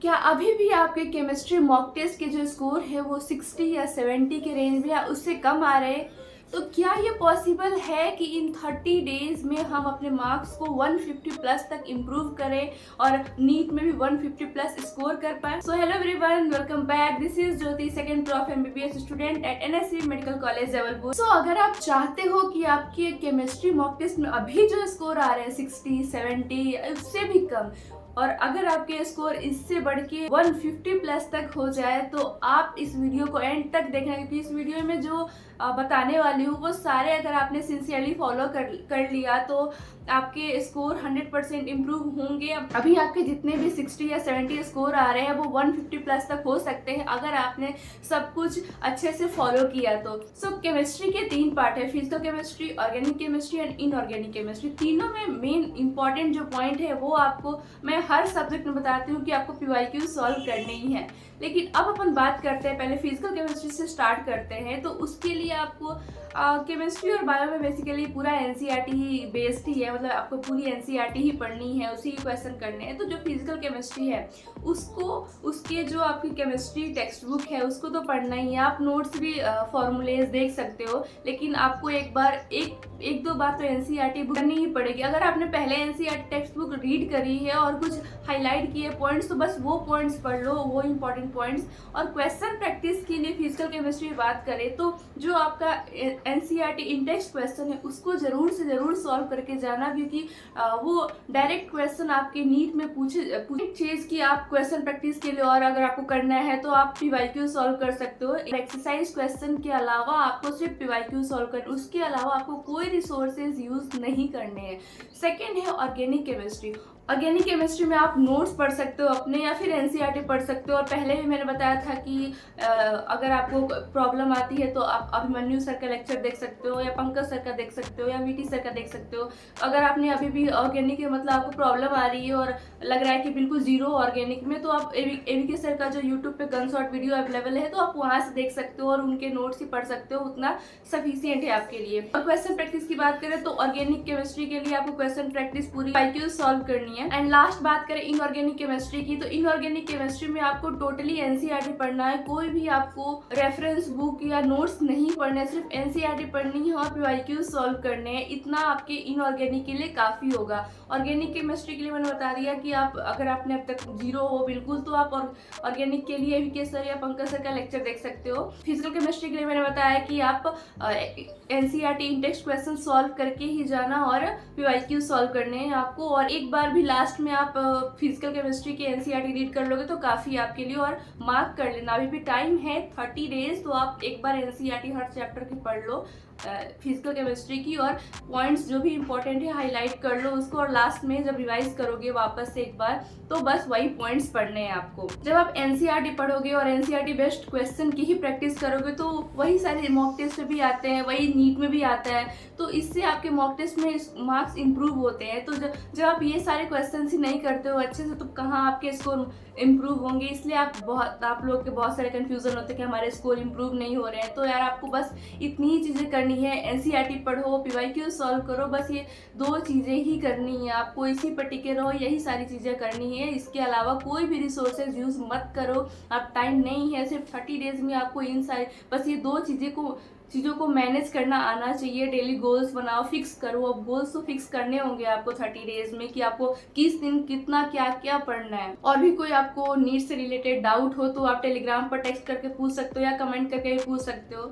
क्या अभी भी आपके केमिस्ट्री मॉक टेस्ट के जो स्कोर है वो 60 या 70 के रेंज में या उससे कम आ रहे हैं? तो क्या ये पॉसिबल है कि इन 30 डेज में हम अपने मार्क्स को 150 प्लस तक इम्प्रूव करें और नीट में भी 150 प्लस स्कोर कर पाए? So hello everyone, welcome back. This is Jyoti, second pro of MBBS student at NSC medical college Jabalpur. सो अगर आप चाहते हो कि आपके केमिस्ट्री मॉक टेस्ट में अभी जो स्कोर आ रहे हैं 60, 70 उससे भी कम, और अगर आपके स्कोर इससे बढ़ के 150 प्लस तक हो जाए, तो आप इस वीडियो को एंड तक देखना, क्योंकि इस वीडियो में जो बताने वाली हूँ वो सारे अगर आपने सिंसियरली फॉलो कर लिया तो आपके स्कोर 100% इम्प्रूव होंगे। अभी आपके जितने भी 60 या 70 स्कोर आ रहे हैं वो 150 प्लस तक हो सकते हैं अगर आपने सब कुछ अच्छे से फॉलो किया तो। सो केमिस्ट्री के 3 पार्ट है, physical chemistry, organic chemistry and inorganic chemistry. तीनों में मेन इंपॉर्टेंट जो पॉइंट है वो आपको मैं हर सब्जेक्ट में बताती हूँ कि आपको पीवाईक्यू सॉल्व करने ही है। लेकिन अब अपन बात करते हैं, पहले फिजिकल केमिस्ट्री से स्टार्ट करते हैं। तो उसके लिए आपको केमिस्ट्री और बायो में बेसिकली पूरा एनसीईआरटी ही बेस्ड ही है, मतलब आपको पूरी एनसीईआरटी ही पढ़नी है, उसी क्वेश्चन करने हैं। तो जो फिजिकल केमिस्ट्री है उसको, उसके जो आपकी केमिस्ट्री टेक्स्ट बुक है उसको तो पढ़ना ही है। आप नोट्स भी फॉर्मूलेज देख सकते हो, लेकिन आपको एक दो बार तो एनसीईआरटी बुक करनी ही पड़ेगी। अगर आपने पहले एनसीईआरटी टेक्स्ट बुक रीड करी है और कुछ हाईलाइट किए पॉइंट्स, तो बस वो पॉइंट्स पढ़ लो, वो इंपॉर्टेंट पॉइंट्स। और क्वेश्चन प्रैक्टिस के लिए फिजिकल केमिस्ट्री की बात करें तो जो आपका एनसीईआरटी इंडेक्स क्वेश्चन है उसको जरूर से जरूर सॉल्व करके जाना, क्योंकि वो डायरेक्ट क्वेश्चन आपके नीट में पूछे चीज की आप क्वेश्चन प्रैक्टिस के लिए, और अगर आपको करना है तो आप पीवाईक्यू सॉल्व कर सकते हो। एक्सरसाइज क्वेश्चन के अलावा आपको सिर्फ पीवाईक्यू सॉल्व करना, उसके अलावा आपको कोई रिसोर्सेज यूज नहीं करने हैं। सेकेंड है ऑर्गेनिक केमिस्ट्री। ऑर्गेनिक केमिस्ट्री में आप नोट्स पढ़ सकते हो अपने, या फिर एनसीईआरटी पढ़ सकते हो। और पहले भी मैंने बताया था कि अगर आपको प्रॉब्लम आती है तो आप अभिमन्यु सर का लेक्चर देख सकते हो, या पंकज सर का देख सकते हो, या वीटी सर का देख सकते हो। अगर आपने अभी भी ऑर्गेनिक के मतलब आपको प्रॉब्लम आ रही है और लग रहा है कि बिल्कुल जीरो ऑर्गेनिक में, तो आप एवीके सर का जो यूट्यूब पे गन शॉट वीडियो अवेलेबल है तो आप वहाँ से देख सकते हो और उनके नोट्स ही पढ़ सकते हो, उतना सफिशियंट है आपके लिए। और क्वेश्चन प्रैक्टिस की बात करें तो ऑर्गेनिक केमिस्ट्री के लिए आपको क्वेश्चन प्रैक्टिस पूरी पीवाईक्यू सॉल्व करनी है। एंड लास्ट बात करें इनऑर्गेनिक केमिस्ट्री की, तो इनऑर्गेनिक केमिस्ट्री में आपको टोटली एनसीईआरटी पढ़ना है। कोई भी आपको रेफरेंस बुक या नोट्स नहीं पढ़ने, सिर्फ एनसीईआरटी पढ़नी है और पीवाईक्यू सॉल्व करने हैं। इतना आपके इनऑर्गेनिक के लिए काफी होगा। ऑर्गेनिक केमिस्ट्री के लिए मैंने बता दिया कि आप, अगर आपने अब तक जीरो हो बिल्कुल, तो आप ऑर्गेनिक के लिए वीके सर या पंकज सर का लेक्चर देख सकते हो। फिजिकल केमिस्ट्री के लिए मैंने बताया कि आप एनसीईआरटी इंडेक्स क्वेश्चन सॉल्व करके ही जाना और पीवाईक्यू सॉल्व करने हैं आपको। और एक बार भी लास्ट में आप फिजिकल केमिस्ट्री की एनसीईआरटी रीड कर लोगे तो काफी आपके लिए, और मार्क कर लेना। अभी भी टाइम है 30 डेज, तो आप एक बार एनसीईआरटी हर चैप्टर की पढ़ लो फिजिकल केमिस्ट्री की, और पॉइंट्स जो भी इंपॉर्टेंट है हाईलाइट कर लो उसको। और लास्ट में जब रिवाइज करोगे वापस से एक बार, तो बस वही पॉइंट्स पढ़ने हैं आपको। जब आप एनसीईआरटी पढ़ोगे और एनसीईआरटी बेस्ड क्वेश्चन की ही प्रैक्टिस करोगे तो वही सारे मॉक टेस्ट में भी आते हैं, वही नीट में भी आता है, तो इससे आपके मॉक टेस्ट में मार्क्स इंप्रूव होते हैं। तो जब आप ये सारे क्वेश्चन ही नहीं करते हो अच्छे से, तो कहाँ आपके स्कोर इम्प्रूव होंगे? इसलिए आप लोग के बहुत सारे कंफ्यूजन होते हैं कि हमारे स्कोर इम्प्रूव नहीं हो रहे हैं। तो यार आपको बस इतनी ही चीजें करनी है, एनसीईआरटी पढ़ो, पीवाईक्यू सॉल्व करो, बस ये 2 चीजें ही करनी है आपको। इसी पर टिके रहो, यही सारी चीजें करनी है। इसके अलावा कोई भी रिसोर्सेज यूज मत करो। आप टाइम नहीं है, सिर्फ 30 डेज में आपको इन सारे, बस ये 2 चीज़ों को मैनेज करना आना चाहिए। डेली गोल्स बनाओ, फिक्स करो। अब गोल्स तो फिक्स करने होंगे आपको 30 डेज में कि आपको किस दिन कितना क्या क्या पढ़ना है। और भी कोई आपको नीट से रिलेटेड डाउट हो तो आप टेलीग्राम पर टेक्स्ट करके पूछ सकते हो, या कमेंट करके भी पूछ सकते हो।